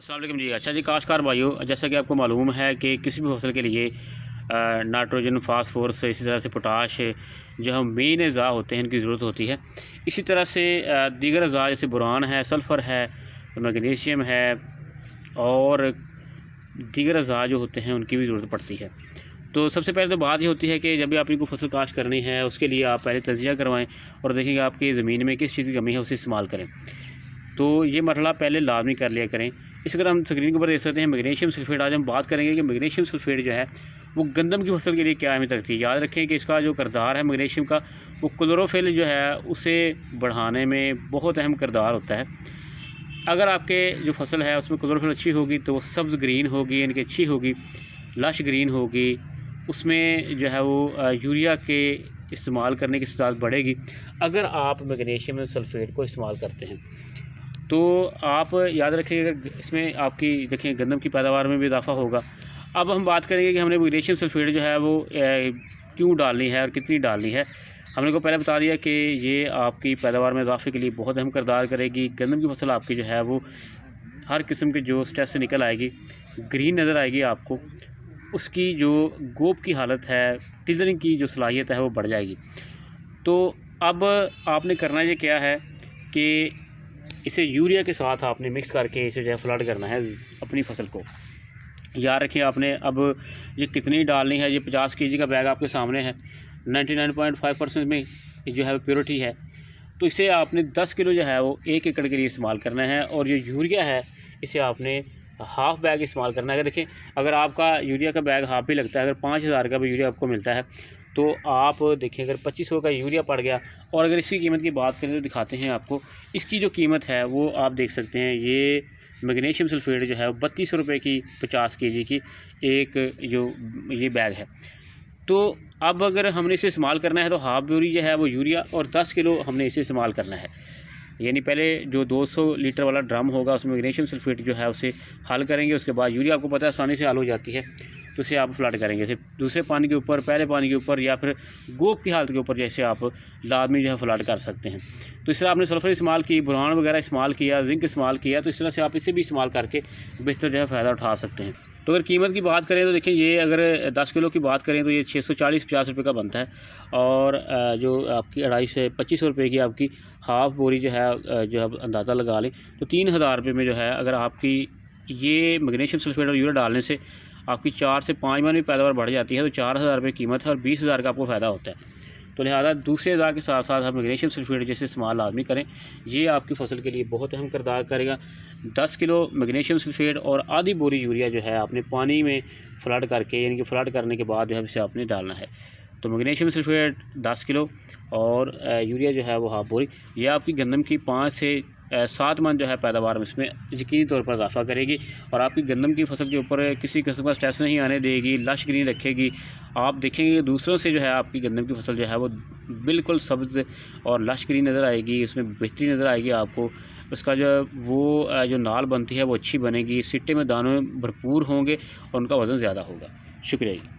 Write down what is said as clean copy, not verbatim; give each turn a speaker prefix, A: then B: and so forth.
A: अस्सलाम वालेकुम जी। अच्छा जी, काश्तकार भाइयों, जैसा कि आपको मालूम है कि किसी भी फसल के लिए नाइट्रोजन, फास्फोरस, इसी तरह से पोटाश जो हम मेन अज़ा होते हैं इनकी ज़रूरत होती है। इसी तरह से दीगर अज़ा जैसे बोरान है, सल्फ़र है, मैग्नीशियम है और दीगर अज़ा जो होते हैं उनकी भी ज़रूरत पड़ती है। तो सबसे पहले तो बात ये होती है कि जब भी आप इनको फसल काश्त करनी है उसके लिए आप पहले तजिया करवाएँ और देखें कि आपकी ज़मीन में किस चीज़ की कमी है, उसे इस्तेमाल करें। तो ये मरहला पहले लाजमी कर लिया करें। इस अगर हम स्क्रीन के ऊपर देख सकते हैं मैग्नीशियम सल्फेट। आज हम बात करेंगे कि मैग्नीशियम सल्फेट जो है वो गंदम की फसल के लिए क्या अहमियत रखती है। याद रखें कि इसका जो किरदार है मैग्नीशियम का, वो क्लोरोफिल जो है उसे बढ़ाने में बहुत अहम किरदार होता है। अगर आपके जो फसल है उसमें क्लोरोफिल अच्छी होगी तो वो सब्ज़ ग्रीन होगी, यानी कि अच्छी होगी, लश ग्रीन होगी, उसमें जो है वो यूरिया के इस्तेमाल करने की तादाद बढ़ेगी अगर आप मैग्नीशियम सल्फेट को इस्तेमाल करते हैं। तो आप याद रखिएगा इसमें आपकी देखिए गंदम की पैदावार में भी इजाफा होगा। अब हम बात करेंगे कि हमने मैग्नीशियम सल्फेट जो है वो क्यों डालनी है और कितनी डालनी है। हमने को पहले बता दिया कि ये आपकी पैदावार में इजाफे के लिए बहुत अहम किरदार करेगी। गंदम की फसल आपकी जो है वो हर किस्म के जो स्ट्रेस से निकल आएगी, ग्रीन नज़र आएगी आपको, उसकी जो गोप की हालत है, टिजरिंग की जो सलाहियत है वो बढ़ जाएगी। तो अब आपने करना ये क्या है कि इसे यूरिया के साथ आपने मिक्स करके इसे जो है फ्लड करना है अपनी फसल को। याद रखिए आपने अब ये कितनी डालनी है। ये 50 केजी का बैग आपके सामने है, 99.5% में जो है प्योरिटी है। तो इसे आपने 10 किलो जो है वो 1 एकड़ के लिए इस्तेमाल करना है। और ये यूरिया है इसे आपने हाफ़ बैग इस्तेमाल करना है। अगर देखें अगर आपका यूरिया का बैग हाफ़ भी लगता है, अगर 5000 का भी यूरिया आपको मिलता है तो आप देखिए अगर 2500 का यूरिया पड़ गया। और अगर इसकी कीमत की बात करें तो दिखाते हैं आपको, इसकी जो कीमत है वो आप देख सकते हैं। ये मैग्नीशियम सल्फेट जो है 3200 रुपये की 50 केजी की एक जो ये बैग है। तो अब अगर हमने इसे इस्तेमाल करना है तो हाफ़ बोरी जो है वो यूरिया और 10 किलो हमने इसे इस्तेमाल करना है। यानी पहले जो 200 लीटर वाला ड्रम होगा उसमें मैग्नीशियम सल्फेट जो है उसे हल करेंगे। उसके बाद यूरिया आपको पता है आसानी से हल हो जाती है, तो इसे आप फ्लड करेंगे। जैसे दूसरे पानी के ऊपर, पहले पानी के ऊपर या फिर गोप की हालत के ऊपर जैसे आप लाजमी जो है फ्लड कर सकते हैं। तो इस तरह आपने सल्फर इस्तेमाल की, बोरान वगैरह इस्तेमाल किया, जिंक इस्तेमाल किया, तो इस तरह से आप इसे भी इस्तेमाल करके बेहतर जो है फ़ायदा उठा सकते हैं। तो अगर कीमत की बात करें तो देखिए ये अगर 10 किलो की बात करें तो ये 640-50 रुपये का बनता है। और जो आपकी 250 से 2500 रुपये की आपकी हाफ़ बोरी जो है जो आप अंदाज़ा लगा लें तो 3000 रुपये में जो है अगर आपकी ये मैग्नीशियम सल्फेट और यूरिया डालने से आपकी 4 से 5 मन में पैदावार बढ़ जाती है। तो 4000 रुपये कीमत है और 20000 का आपको फ़ायदा होता है। तो लिहाजा दूसरे अज़ा के साथ साथ आप मैग्नीशियम सल्फेट जैसे इस्तेमाल लाजमी करें। ये आपकी फसल के लिए बहुत अहम किरदार करेगा। 10 किलो मैग्नीशियम सल्फेट और आधी बोरी यूरिया जो है आपने पानी में फ्लड करके, यानी कि फ्लड करने के बाद जो है इसे आपने डालना है। तो मैग्नीशियम सल्फेट 10 किलो और यूरिया जो है वो हाफ़ बोरी, ये आपकी गंदम की 5 से 7 मन जो है पैदावार में इसमें यकीनी तौर पर इजाफा करेगी। और आपकी गंदम की फसल के ऊपर किसी किस्म का स्ट्रेस नहीं आने देगी, लश ग्रीन रखेगी। आप देखेंगे दूसरों से जो है आपकी गंदम की फसल जो है वो बिल्कुल सब्ज़ और लश ग्रीन नज़र आएगी, उसमें बेहतरी नज़र आएगी आपको। उसका जो वो जो नाल बनती है वो अच्छी बनेगी, सिट्टे में दाने भरपूर होंगे और उनका वज़न ज़्यादा होगा। शुक्रिया जी।